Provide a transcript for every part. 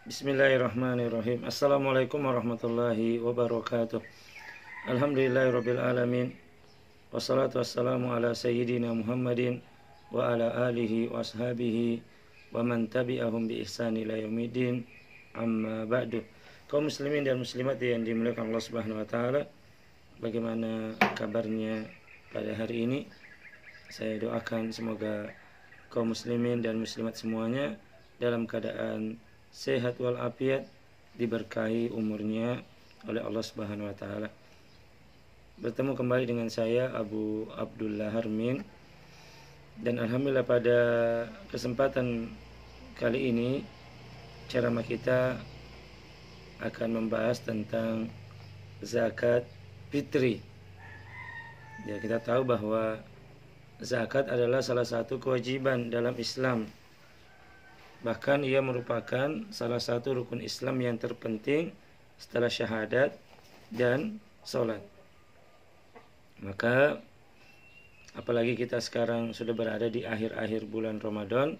Bismillahirrahmanirrahim. Assalamualaikum warahmatullahi wabarakatuh. Alhamdulillahirabbil alamin. Wassalatu wassalamu ala sayyidina Muhammadin wa ala alihi wa ashabihi wa man tabi'ahum bi ihsan ila yaumiddin. Amma ba'du. Kaum muslimin dan muslimat yang dimuliakan Allah Subhanahu wa taala, bagaimana kabarnya pada hari ini? Saya doakan semoga kaum muslimin dan muslimat semuanya dalam keadaan sehat walafiat, diberkahi umurnya oleh Allah Subhanahu wa taala. Bertemu kembali dengan saya Abu Abdullah Harmin, dan alhamdulillah pada kesempatan kali ini ceramah kita akan membahas tentang zakat fitri. Ya, kita tahu bahwa zakat adalah salah satu kewajiban dalam Islam. Bahkan ia merupakan salah satu rukun Islam yang terpenting setelah syahadat dan sholat. Maka apalagi kita sekarang sudah berada di akhir-akhir bulan Ramadan,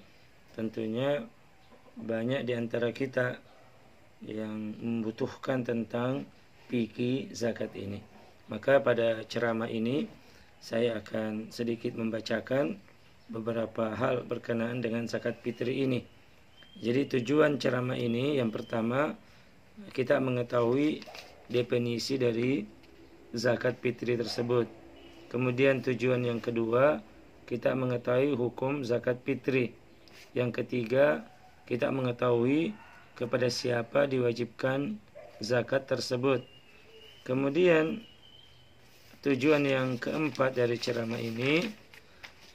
tentunya banyak di antara kita yang membutuhkan tentang fikih zakat ini. Maka pada ceramah ini saya akan sedikit membacakan beberapa hal berkenaan dengan zakat fitri ini. Jadi tujuan ceramah ini yang pertama, kita mengetahui definisi dari zakat fitri tersebut. Kemudian tujuan yang kedua, kita mengetahui hukum zakat fitri. Yang ketiga, kita mengetahui kepada siapa diwajibkan zakat tersebut. Kemudian tujuan yang keempat dari ceramah ini,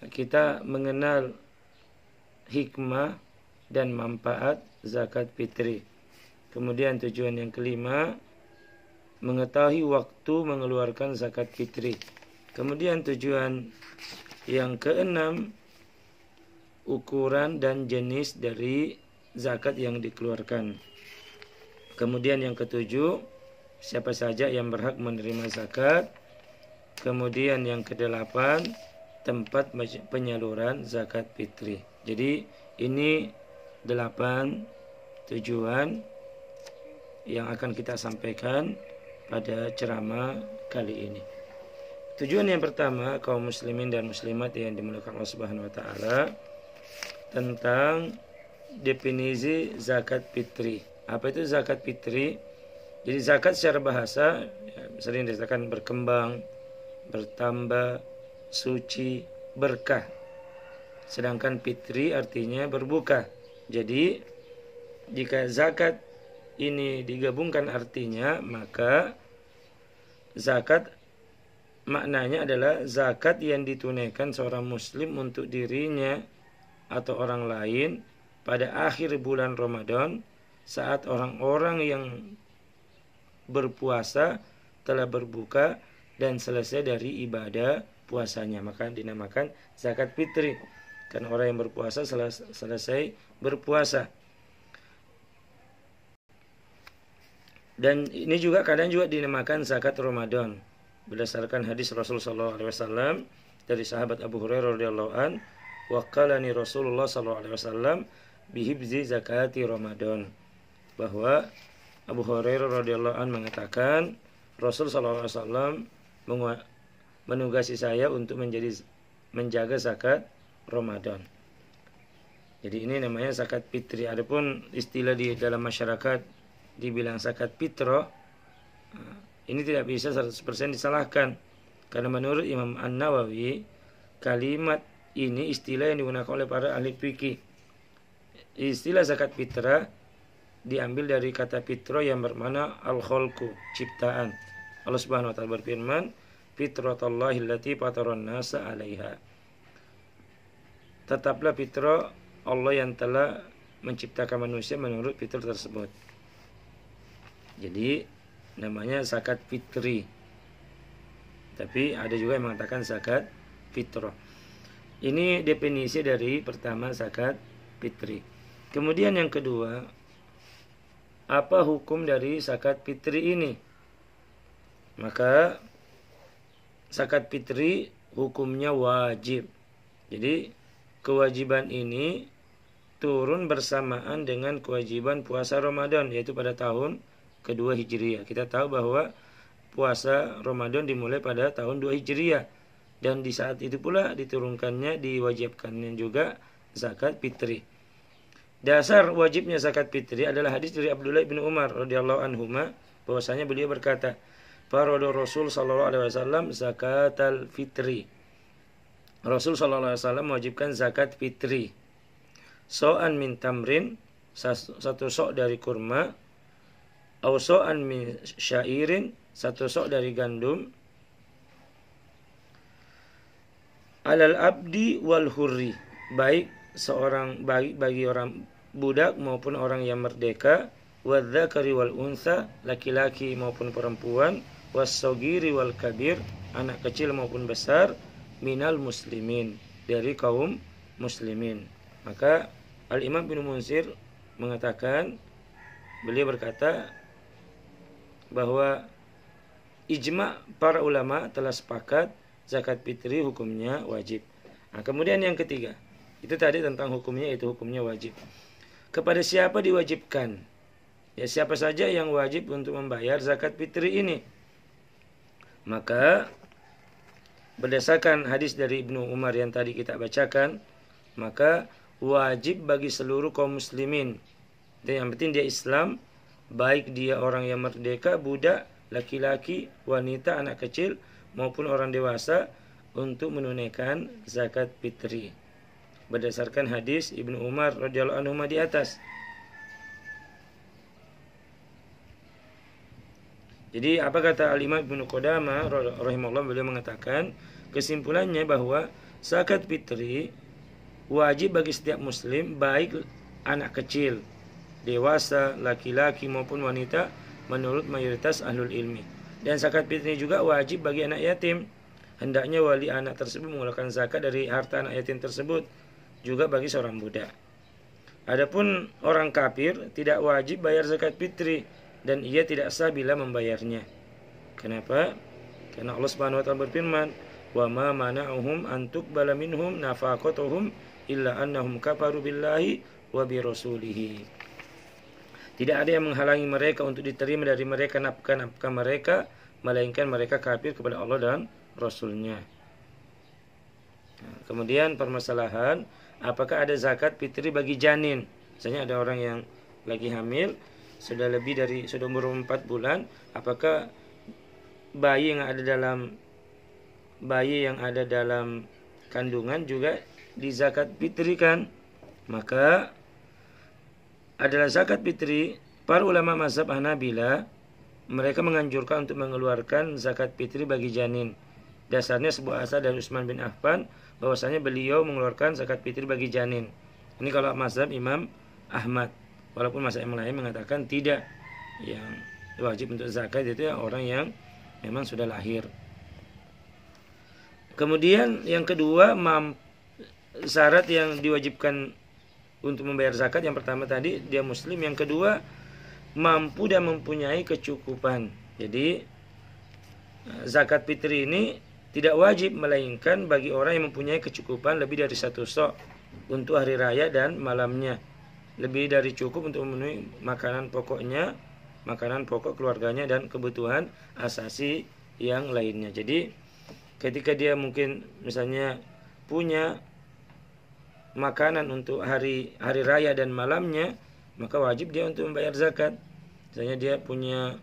kita mengenal hikmah dan manfaat zakat fitri. Kemudian tujuan yang kelima, mengetahui waktu mengeluarkan zakat fitri. Kemudian tujuan yang keenam, ukuran dan jenis dari zakat yang dikeluarkan. Kemudian yang ketujuh, siapa saja yang berhak menerima zakat. Kemudian yang kedelapan, tempat penyaluran zakat fitri. Jadi ini 8 tujuan yang akan kita sampaikan pada ceramah kali ini. Tujuan yang pertama, kaum muslimin dan muslimat yang dimuliakan Allah Subhanahu wa taala, tentang definisi zakat fitri. Apa itu zakat fitri? Jadi zakat secara bahasa sering dikatakan berkembang, bertambah, suci, berkah. Sedangkan fitri artinya berbuka. Jadi jika zakat ini digabungkan artinya, maka zakat maknanya adalah zakat yang ditunaikan seorang muslim untuk dirinya atau orang lain pada akhir bulan Ramadan, saat orang-orang yang berpuasa telah berbuka dan selesai dari ibadah puasanya, maka dinamakan zakat fitri. Karena orang yang berpuasa selesai berpuasa. Dan ini juga kadang juga dinamakan zakat Ramadan, berdasarkan hadis Rasulullah SAW dari sahabat Abu Hurairah radhiyallahu an, waqalani Rasulullah SAW bihibzi zakati Ramadan, bahwa Abu Hurairah radhiyallahu an mengatakan Rasul SAW menugasi saya untuk menjaga zakat Ramadan. Jadi ini namanya zakat fitri. Adapun istilah di dalam masyarakat dibilang zakat fitrah, ini tidak bisa 100% disalahkan, karena menurut Imam An-Nawawi kalimat ini istilah yang digunakan oleh para ahli fikih. Istilah zakat fitrah diambil dari kata fitrah yang bermakna al-khalqu, ciptaan. Allah Subhanahu wa taala berfirman, fitratallahi allati fataran nasa 'alaiha. Tetaplah fitrah Allah yang telah menciptakan manusia menurut fitrah tersebut. Jadi namanya zakat fitri. Tapi ada juga yang mengatakan zakat fitrah. Ini definisi dari pertama zakat fitri. Kemudian yang kedua, apa hukum dari zakat fitri ini? Maka zakat fitri hukumnya wajib. Jadi kewajiban ini turun bersamaan dengan kewajiban puasa Ramadan, yaitu pada tahun kedua Hijriah. Kita tahu bahwa puasa Ramadan dimulai pada tahun 2 Hijriah, dan di saat itu pula diturunkannya, diwajibkannya juga zakat fitri. Dasar wajibnya zakat fitri adalah hadis dari Abdullah bin Umar radhiyallahu anhuma, bahwasanya beliau berkata, farada Rasul sallallahu alaihi wasallam zakatal fitri. Rasul sallallahu alaihi wasallam mewajibkan zakat fitri. So'an min tamrin, satu sok dari kurma, aw so'an min syairin, satu sok dari gandum, alal abdi wal hurri, baik bagi orang budak maupun orang yang merdeka, wadzakari wal unsa, laki-laki maupun perempuan, wassagiri wal kabir, anak kecil maupun besar, minal muslimin, dari kaum muslimin. Maka Al-Imam bin Munsir mengatakan, beliau berkata bahwa ijma' para ulama telah sepakat zakat fitri hukumnya wajib. Nah, kemudian yang ketiga, itu tadi tentang hukumnya, itu hukumnya wajib. Kepada siapa diwajibkan? Ya, siapa saja yang wajib untuk membayar zakat fitri ini. Maka berdasarkan hadis dari Ibnu Umar yang tadi kita bacakan, maka wajib bagi seluruh kaum muslimin. Dan yang penting dia Islam, baik dia orang yang merdeka, budak, laki-laki, wanita, anak kecil maupun orang dewasa, untuk menunaikan zakat fitri. Berdasarkan hadis Ibnu Umar radhiyallahu anhu di atas. Jadi apa kata Al-Imam Ibnu Qudamah rahimahullah, beliau mengatakan kesimpulannya bahwa zakat fitri wajib bagi setiap muslim, baik anak kecil, dewasa, laki-laki maupun wanita, menurut mayoritas ahlul ilmi. Dan zakat fitri juga wajib bagi anak yatim. Hendaknya wali anak tersebut mengeluarkan zakat dari harta anak yatim tersebut, juga bagi seorang budak. Adapun orang kafir tidak wajib bayar zakat fitri, dan ia tidak sah bila membayarnya. Kenapa? Karena Allah Subhanahu wa taala berfirman, "Wa ma mana'uhum an tuqbala minhum nafaqatuhum illa annahum kafaru billahi wa bi rasulih." Tidak ada yang menghalangi mereka untuk diterima dari mereka nafkah-nafkah mereka, melainkan mereka kafir kepada Allah dan Rasulnya. Nah, kemudian permasalahan, apakah ada zakat fitri bagi janin? Misalnya ada orang yang lagi hamil, sudah umur 4 bulan, apakah bayi yang ada dalam kandungan juga dizakat fitrikan? Maka adalah zakat fitri, para ulama mazhab Hanabila mereka menganjurkan untuk mengeluarkan zakat fitri bagi janin. Dasarnya sebuah asar dari Utsman bin Affan, bahwasanya beliau mengeluarkan zakat fitri bagi janin. Ini kalau mazhab Imam Ahmad. Walaupun mazhab yang lain mengatakan tidak, yang wajib untuk zakat itu orang yang memang sudah lahir. Kemudian yang kedua, syarat yang diwajibkan untuk membayar zakat, yang pertama tadi dia muslim, yang kedua mampu dan mempunyai kecukupan. Jadi zakat fitri ini tidak wajib, melainkan bagi orang yang mempunyai kecukupan lebih dari 1 sok untuk hari raya dan malamnya, lebih dari cukup untuk memenuhi makanan pokoknya, makanan pokok keluarganya, dan kebutuhan asasi yang lainnya. Jadi ketika dia mungkin misalnya punya makanan untuk hari raya dan malamnya, maka wajib dia untuk membayar zakat. Misalnya dia punya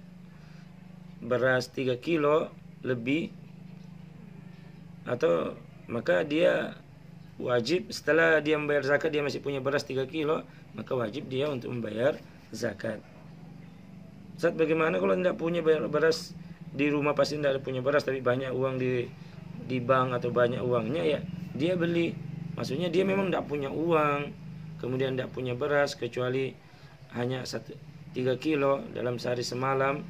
beras 3 kilo lebih, atau maka dia wajib, setelah dia membayar zakat dia masih punya beras 3 kilo, maka wajib dia untuk membayar zakat. Saat bagaimana kalau tidak punya beras di rumah, pasti tidak punya beras, tapi banyak uang di bank atau banyak uangnya, ya dia beli. Maksudnya dia memang tidak punya uang, kemudian tidak punya beras, kecuali hanya 3 kilo dalam sehari semalam.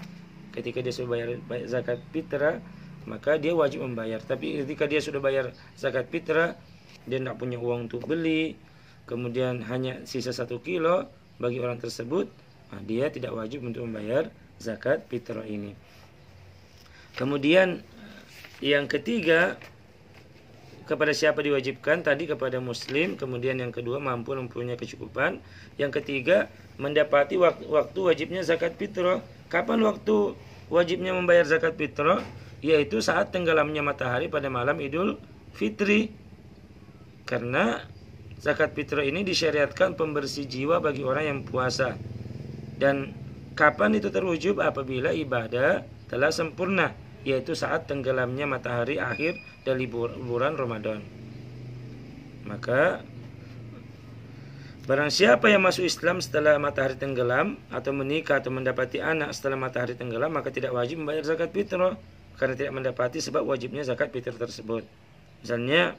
Ketika dia sudah bayar zakat fitrah, maka dia wajib membayar. Tapi ketika dia sudah bayar zakat fitrah, dia tidak punya uang untuk beli, kemudian hanya sisa 1 kilo bagi orang tersebut, nah dia tidak wajib untuk membayar zakat fitrah ini. Kemudian yang ketiga, kepada siapa diwajibkan? Tadi kepada muslim. Kemudian yang kedua mampu mempunyai kecukupan. Yang ketiga mendapati waktu wajibnya zakat fitrah. Kapan waktu wajibnya membayar zakat fitrah? Yaitu saat tenggelamnya matahari pada malam Idul Fitri. Karena zakat fitrah ini disyariatkan pembersih jiwa bagi orang yang puasa. Dan kapan itu terwujud? Apabila ibadah telah sempurna, yaitu saat tenggelamnya matahari akhir dari bulan Ramadan. Maka barang siapa yang masuk Islam setelah matahari tenggelam, atau menikah atau mendapati anak setelah matahari tenggelam, maka tidak wajib membayar zakat fitrah karena tidak mendapati sebab wajibnya zakat fitrah tersebut. Misalnya,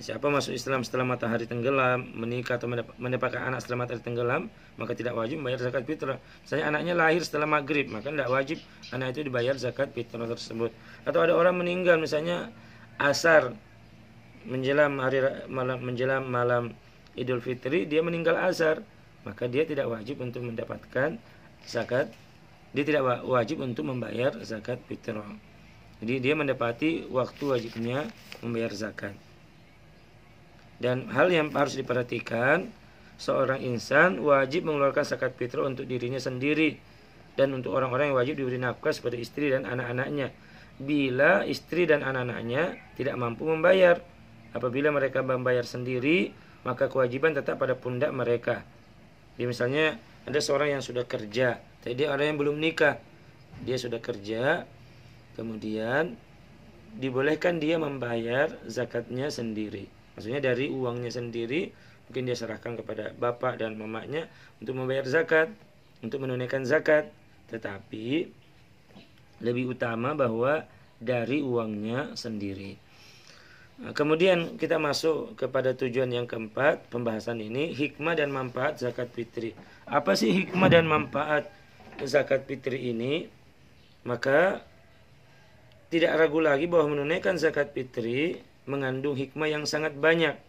siapa masuk Islam setelah matahari tenggelam, menikah atau mendapatkan anak setelah matahari tenggelam, maka tidak wajib membayar zakat fitrah. Misalnya anaknya lahir setelah maghrib, maka tidak wajib anak itu dibayar zakat fitrah tersebut. Atau ada orang meninggal misalnya asar menjelang malam Idul Fitri, dia meninggal asar, maka dia tidak wajib untuk mendapatkan zakat. Dia tidak wajib untuk membayar zakat fitrah. Jadi dia mendapati waktu wajibnya membayar zakat. Dan hal yang harus diperhatikan, seorang insan wajib mengeluarkan zakat fitrah untuk dirinya sendiri dan untuk orang-orang yang wajib diberi nafkah seperti istri dan anak-anaknya. Bila istri dan anak-anaknya tidak mampu membayar, apabila mereka membayar sendiri, maka kewajiban tetap pada pundak mereka. Jadi misalnya ada seorang yang sudah kerja, tapi dia orang yang belum nikah, dia sudah kerja, kemudian dibolehkan dia membayar zakatnya sendiri. Maksudnya dari uangnya sendiri, mungkin dia serahkan kepada bapak dan mamanya untuk membayar zakat, untuk menunaikan zakat. Tetapi lebih utama bahwa dari uangnya sendiri. Nah, kemudian kita masuk kepada tujuan yang keempat pembahasan ini, hikmah dan manfaat zakat fitri. Apa sih hikmah dan manfaat zakat fitri ini? Maka tidak ragu lagi bahwa menunaikan zakat fitri mengandung hikmah yang sangat banyak.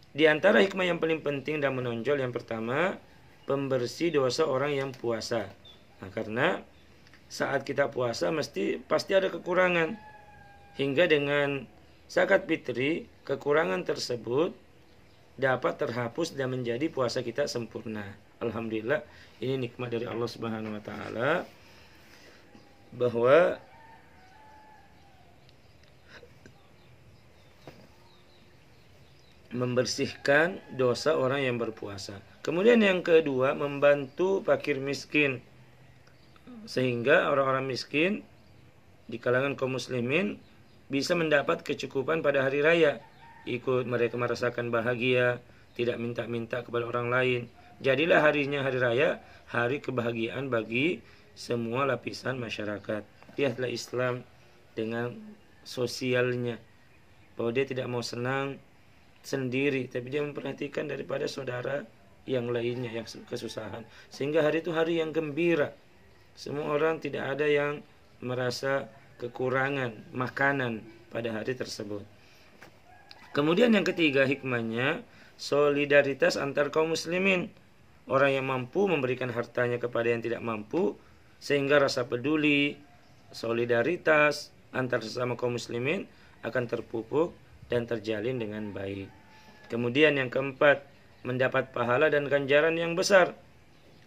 Di antara hikmah yang paling penting dan menonjol, yang pertama, pembersih dosa orang yang puasa. Nah, karena saat kita puasa pasti ada kekurangan. Hingga dengan zakat fitri, kekurangan tersebut dapat terhapus dan menjadi puasa kita sempurna. Alhamdulillah, ini nikmat dari Allah Subhanahu wa taala bahwa membersihkan dosa orang yang berpuasa. Kemudian yang kedua, membantu fakir miskin. Sehingga orang-orang miskin di kalangan kaum muslimin bisa mendapat kecukupan pada hari raya. Ikut mereka merasakan bahagia, tidak minta-minta kepada orang lain. Jadilah harinya hari raya, hari kebahagiaan bagi semua lapisan masyarakat. Lihatlah Islam dengan sosialnya, bahwa dia tidak mau senang sendiri, tapi dia memperhatikan daripada saudara yang lainnya yang kesusahan, sehingga hari itu hari yang gembira. Semua orang tidak ada yang merasa kekurangan makanan pada hari tersebut. Kemudian yang ketiga hikmahnya, solidaritas antar kaum muslimin. Orang yang mampu memberikan hartanya kepada yang tidak mampu, sehingga rasa peduli, solidaritas antar sesama kaum muslimin akan terpupuk dan terjalin dengan baik. Kemudian yang keempat, mendapat pahala dan ganjaran yang besar.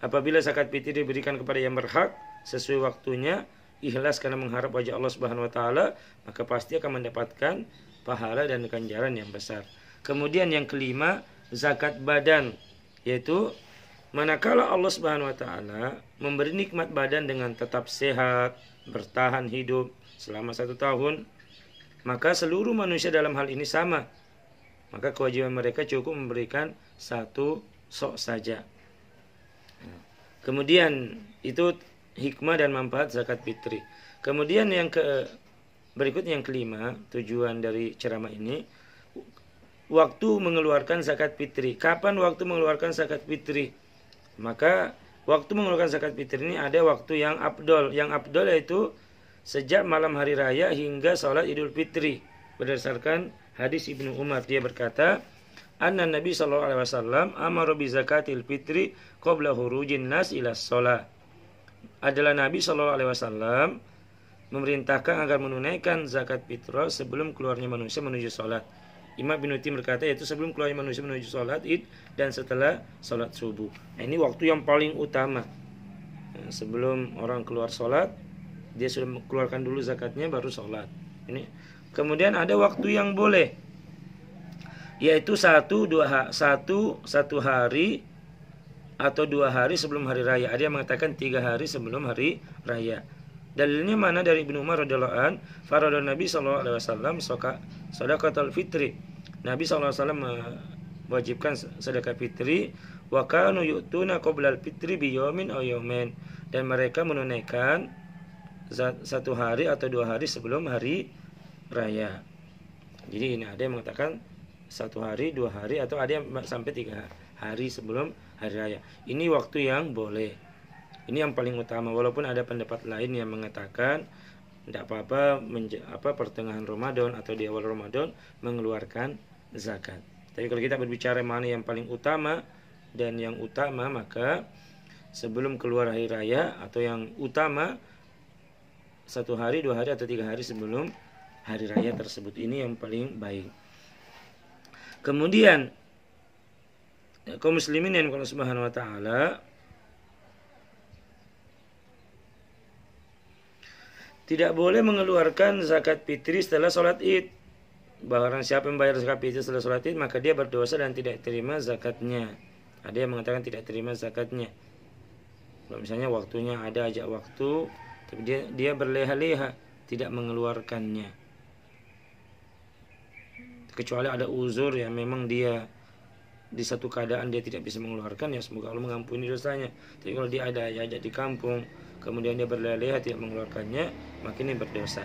Apabila zakat fitri diberikan kepada yang berhak sesuai waktunya, ikhlas karena mengharap wajah Allah Subhanahu wa taala, maka pasti akan mendapatkan pahala dan ganjaran yang besar. Kemudian yang kelima, zakat badan, yaitu manakala Allah Subhanahu wa taala memberi nikmat badan dengan tetap sehat, bertahan hidup selama 1 tahun, maka seluruh manusia dalam hal ini sama. Maka kewajiban mereka cukup memberikan 1 sok saja. Kemudian itu hikmah dan manfaat zakat fitri. Kemudian yang berikutnya yang kelima, tujuan dari ceramah ini, waktu mengeluarkan zakat fitri. Kapan waktu mengeluarkan zakat fitri? Maka waktu mengeluarkan zakat fitri ini ada waktu yang afdol. Yang afdol yaitu sejak malam hari raya hingga sholat Idul Fitri. Berdasarkan hadis Ibnu Umar, dia berkata, anna Nabi sallallahu alaihi wasallam amara bi zakatil fitri qabla hurujin nas ila shalah. Adalah Nabi sallallahu alaihi wasallam memerintahkan agar menunaikan zakat fitrah sebelum keluarnya manusia menuju sholat. Imam bin Utim berkata yaitu sebelum keluarnya manusia menuju sholat id dan setelah sholat subuh. Nah, ini waktu yang paling utama. Sebelum orang keluar sholat, dia sudah mengeluarkan dulu zakatnya baru sholat. Ini. Kemudian ada waktu yang boleh, yaitu satu hari atau 2 hari sebelum hari raya. Ada yang mengatakan 3 hari sebelum hari raya. Dalilnya mana dari Ibnu Umar radhiyallahu an, faradun Nabi sallallahu alaihi wasallam shadaqatul fitri. Nabi sallallahu alaihi wasallam mewajibkan sedekah fitri, wa kanu yu'tuna qoblal fitri bi yaumin aw yaumain, dan mereka menunaikan 1 hari atau 2 hari sebelum hari raya. Jadi ini ada yang mengatakan 1 hari, 2 hari, atau ada yang sampai 3 hari sebelum hari raya. Ini waktu yang boleh. Ini yang paling utama, walaupun ada pendapat lain yang mengatakan tidak apa-apa pertengahan Ramadan atau di awal Ramadan mengeluarkan zakat. Tapi kalau kita berbicara mana yang paling utama dan yang utama, maka sebelum keluar hari raya, atau yang utama 1 hari, 2 hari, atau 3 hari sebelum hari raya tersebut. Ini yang paling baik. Kemudian kaum muslimin yang Allah Subhanahu wa taala, tidak boleh mengeluarkan zakat fitri setelah sholat id. Barang siapa yang bayar zakat fitri setelah sholat id, maka dia berdosa dan tidak terima zakatnya. Ada yang mengatakan tidak terima zakatnya. Kalau misalnya waktunya ada ajak waktu, tapi dia berleha-leha tidak mengeluarkannya. Kecuali ada uzur yang memang dia di satu keadaan dia tidak bisa mengeluarkan, ya semoga Allah mengampuni dosanya. Tapi kalau dia ada ajak di kampung, kemudian dia berleha-leha tidak mengeluarkannya, maka ini berdosa.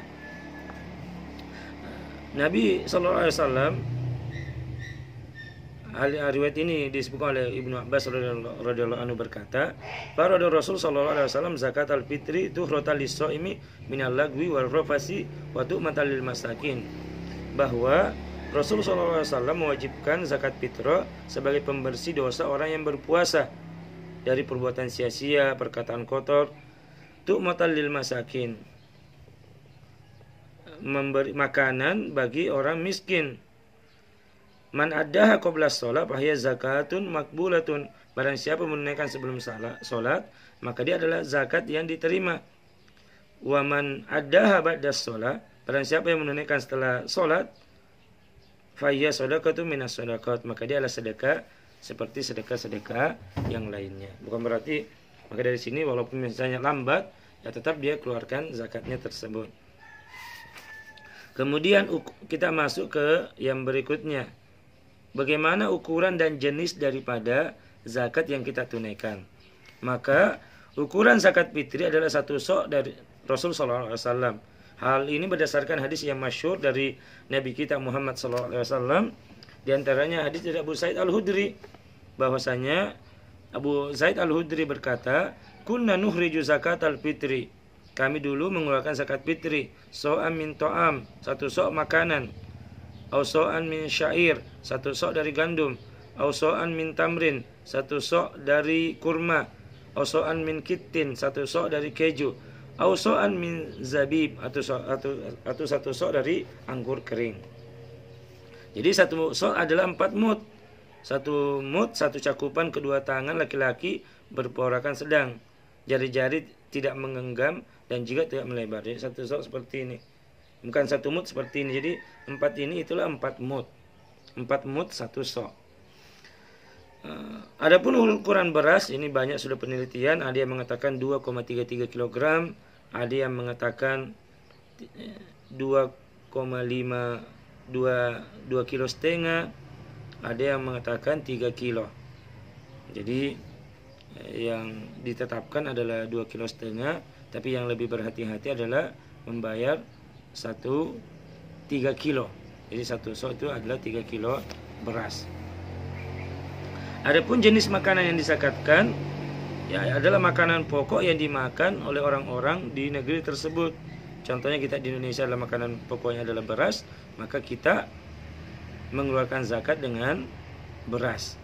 Nabi SAW, riwayat ini disebutkan oleh Ibnu Abbas radhiyallahu anhu berkata, farada Rasul sallallahu alaihi wasallam zakat al-fitri tuhratan lis-shaimi minal lagwi wal rafasi wa tu'matan lil masakin. Bahwa Rasul sallallahu alaihi wasallam mewajibkan zakat fitrah sebagai pembersih dosa orang yang berpuasa dari perbuatan sia-sia, perkataan kotor, tu'matan lil masakin, memberi makanan bagi orang miskin. Man addaha qabla shalah fahiya zakatun makbulatun. Barang siapa menunaikan sebelum salat, maka dia adalah zakat yang diterima. Wa man addaha ba'da shalah, barang siapa yang menunaikan setelah salat, fahiya shadaqatun minas shadaqat, maka dia adalah sedekah seperti sedekah-sedekah yang lainnya. Bukan berarti maka dari sini walaupun misalnya lambat, ya tetap dia keluarkan zakatnya tersebut. Kemudian kita masuk ke yang berikutnya. Bagaimana ukuran dan jenis daripada zakat yang kita tunaikan? Maka ukuran zakat fitri adalah 1 sok dari Rasul sallallahu alaihi wasallam. Hal ini berdasarkan hadis yang masyhur dari Nabi kita Muhammad sallallahu alaihi wasallam. Di antaranya hadis dari Abu Sa'id Al-Hudri, bahwasanya Abu Sa'id Al-Hudri berkata, "Kunna nuhriju zakat al-fitri." Kami dulu mengeluarkan zakat fitri, so'an min to'am, 1 sok makanan, au so'an min syair, 1 sok dari gandum, au so'an min tamrin, 1 sok dari kurma, au so'an min kittin, 1 sok dari keju, au so'an min zabib, atau 1 sok dari anggur kering. Jadi 1 sok adalah 4 mud. 1 mud, 1 cakupan kedua tangan laki-laki berporakan sedang, jari-jari tidak menggenggam dan juga tidak melebar. Jadi 1 sok seperti ini. Bukan 1 mud seperti ini. Jadi 4 ini itulah 4 mud. 4 mud 1 sok. Adapun ukuran beras ini banyak sudah penelitian. Ada yang mengatakan 2,33 kg, ada yang mengatakan 2,5 2 kilo setengah, ada yang mengatakan 3 kilo. Jadi yang ditetapkan adalah 2 kilo setengah, tapi yang lebih berhati-hati adalah membayar 3 kilo. Jadi 1 sok itu adalah 3 kilo beras. Adapun jenis makanan yang disakatkan, ya adalah makanan pokok yang dimakan oleh orang-orang di negeri tersebut. Contohnya kita di Indonesia adalah makanan pokoknya adalah beras, maka kita mengeluarkan zakat dengan beras.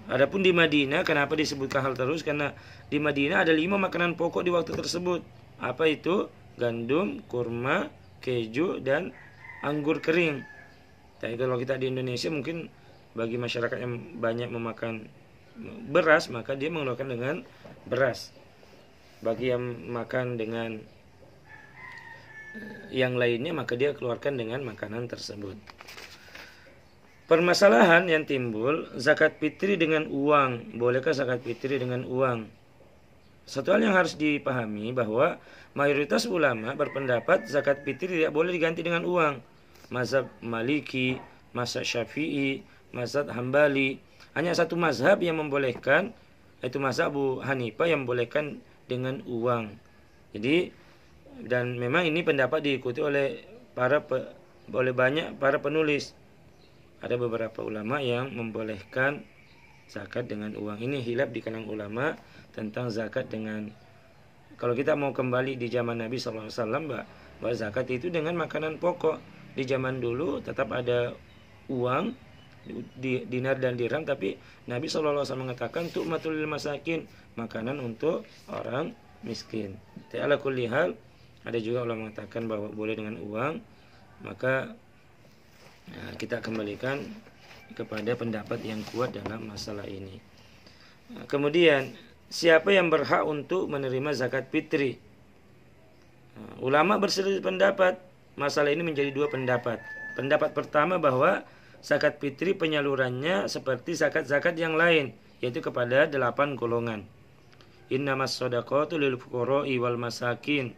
Adapun di Madinah, kenapa disebutkan hal terus? Karena di Madinah ada 5 makanan pokok di waktu tersebut. Apa itu? Gandum, kurma, keju, dan anggur kering. Tapi kalau kita di Indonesia mungkin bagi masyarakat yang banyak memakan beras, maka dia mengeluarkan dengan beras. Bagi yang makan dengan yang lainnya, maka dia keluarkan dengan makanan tersebut. Permasalahan yang timbul, zakat fitri dengan uang. Bolehkah zakat fitri dengan uang? Satu hal yang harus dipahami bahwa mayoritas ulama berpendapat zakat fitri tidak boleh diganti dengan uang. Mazhab Maliki, mazhab Syafi'i, mazhab Hambali. Hanya satu mazhab yang membolehkan, yaitu mazhab Abu Hanifah yang membolehkan dengan uang. Jadi, dan memang ini pendapat diikuti oleh banyak para penulis. Ada beberapa ulama yang membolehkan zakat dengan uang. Ini khilaf di kalangan ulama tentang zakat dengan, kalau kita mau kembali di zaman Nabi SAW, bahwa zakat itu dengan makanan pokok. Di zaman dulu tetap ada uang, dinar dan dirham, tapi Nabi SAW mengatakan tu'matul lil masakin, makanan untuk orang miskin. Tapi ala kulli hal, ada juga ulama mengatakan bahwa boleh dengan uang. Maka kita kembalikan kepada pendapat yang kuat dalam masalah ini. Kemudian, siapa yang berhak untuk menerima zakat fitri? Ulama berselisih pendapat. Masalah ini menjadi 2 pendapat. Pendapat pertama bahwa zakat fitri penyalurannya seperti zakat-zakat yang lain, yaitu kepada 8 golongan. Innamas shadaqatu lil fuqara'i wal masakin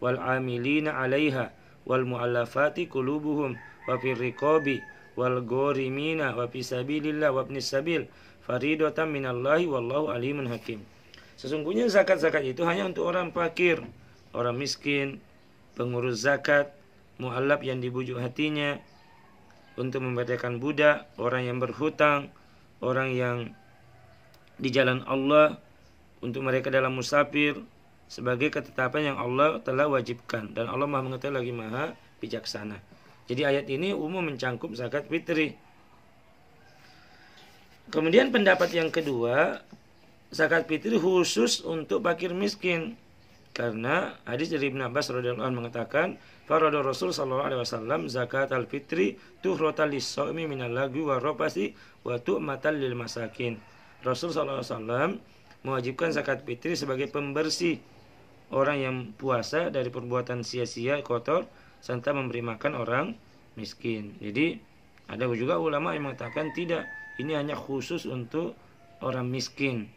wal 'amilina 'alaiha wal mu'allafati qulubuhum wa fir riqabi wal gharimina wa fi sabilillah wa ibnis sabil faridatan minallahi wallahu alimun hakim. Sesungguhnya zakat-zakat itu hanya untuk orang fakir, orang miskin, pengurus zakat, mu'allaf yang dibujuk hatinya, untuk memerdekakan budak, orang yang berhutang, orang yang di jalan Allah, untuk mereka dalam musafir, sebagai ketetapan yang Allah telah wajibkan, dan Allah Maha mengetahui lagi Maha bijaksana. Jadi ayat ini umum mencangkup zakat fitri. Kemudian pendapat yang kedua, zakat fitri khusus untuk fakir miskin. Karena hadis dari Ibnu Abbas radhiyallahu anhu mengatakan, farada Rasul sallallahu alaihi wasallam zakat al-fitri tuhratan lis-shaimi minal lagwi wa rafasi wa tu'matan lil masakin. Rasul sallallahu alaihi wasallam mewajibkan zakat fitri sebagai pembersih orang yang puasa dari perbuatan sia-sia, kotor, serta memberi makan orang miskin. Jadi ada juga ulama yang mengatakan tidak, ini hanya khusus untuk orang miskin,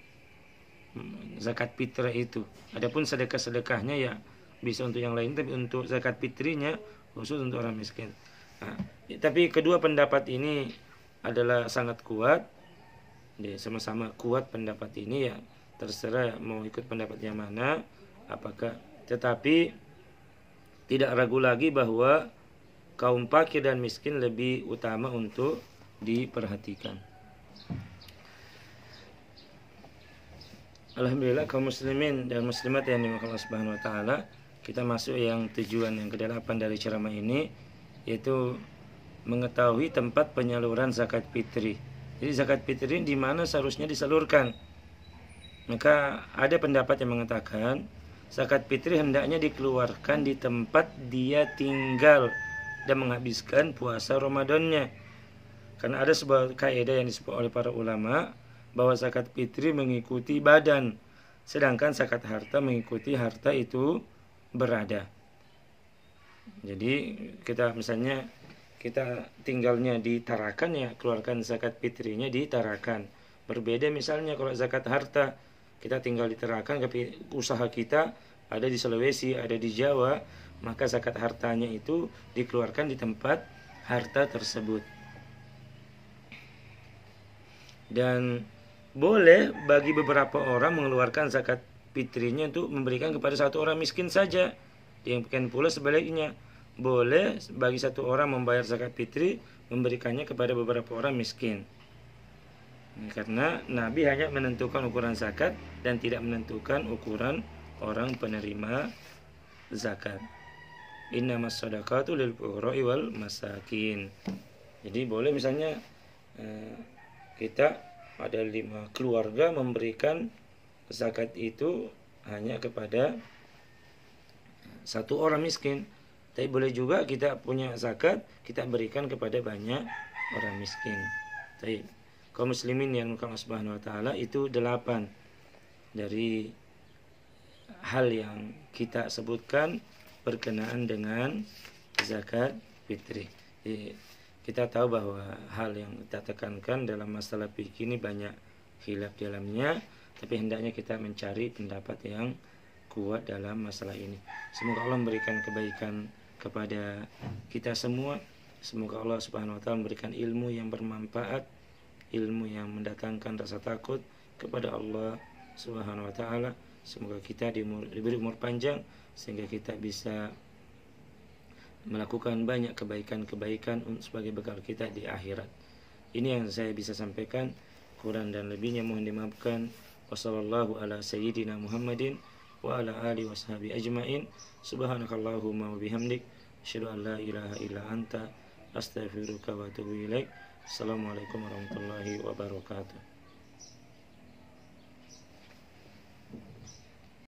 zakat fitrah itu. Adapun sedekah-sedekahnya ya bisa untuk yang lain, tapi untuk zakat fitrinya khusus untuk orang miskin. Nah, tapi kedua pendapat ini adalah sangat kuat. Jadi sama-sama kuat pendapat ini, ya terserah mau ikut pendapat yang mana. Apakah, tetapi tidak ragu lagi bahwa kaum fakir dan miskin lebih utama untuk diperhatikan. Alhamdulillah kaum muslimin dan muslimat yang dimuliakan Allah Subhanahu wa taala, kita masuk yang tujuan yang ke-8 dari ceramah ini, yaitu mengetahui tempat penyaluran zakat fitri. Jadi zakat fitri di mana seharusnya disalurkan? Maka ada pendapat yang mengatakan zakat fitri hendaknya dikeluarkan di tempat dia tinggal dan menghabiskan puasa Ramadannya. Karena ada sebuah kaidah yang disebut oleh para ulama bahwa zakat fitri mengikuti badan, sedangkan zakat harta mengikuti harta itu berada. Jadi kita misalnya kita tinggalnya di Tarakan, ya keluarkan zakat fitrinya di Tarakan. Berbeda misalnya kalau zakat harta, kita tinggal di Tarakan tapi usaha kita ada di Sulawesi, ada di Jawa, maka zakat hartanya itu dikeluarkan di tempat harta tersebut. Dan boleh bagi beberapa orang mengeluarkan zakat fitrinya untuk memberikan kepada satu orang miskin saja. Demikian pula sebaliknya, boleh bagi satu orang membayar zakat fitri, memberikannya kepada beberapa orang miskin. Karena Nabi hanya menentukan ukuran zakat dan tidak menentukan ukuran orang penerima zakat. Innamas shadaqatu lil fuqara'i wal masakin. Jadi boleh misalnya kita ada 5 keluarga memberikan zakat itu hanya kepada satu orang miskin. Tapi boleh juga kita punya zakat, kita berikan kepada banyak orang miskin. Tapi kaum muslimin yang Allah Subhanahu wa taala itu 8 dari hal yang kita sebutkan berkenaan dengan zakat fitri. Kita tahu bahwa hal yang kita tekankan dalam masalah fikih ini banyak khilaf dalamnya, tapi hendaknya kita mencari pendapat yang kuat dalam masalah ini. Semoga Allah memberikan kebaikan kepada kita semua. Semoga Allah Subhanahu wa taala memberikan ilmu yang bermanfaat, ilmu yang mendatangkan rasa takut kepada Allah Subhanahu wa taala. Semoga kita diberi umur panjang sehingga kita bisa melakukan banyak kebaikan-kebaikan sebagai bekal kita di akhirat. Ini yang saya bisa sampaikan. Kurang dan lebihnya mohon dimaafkan. Wassallallahu ala sayyidina Muhammadin wa ala alihi washabihi ajmain. Subhanakallahumma wa bihamdik, asyhadu an la ilaha illa anta, astaghfiruka wa atubu ilaik. Assalamualaikum warahmatullahi wabarakatuh.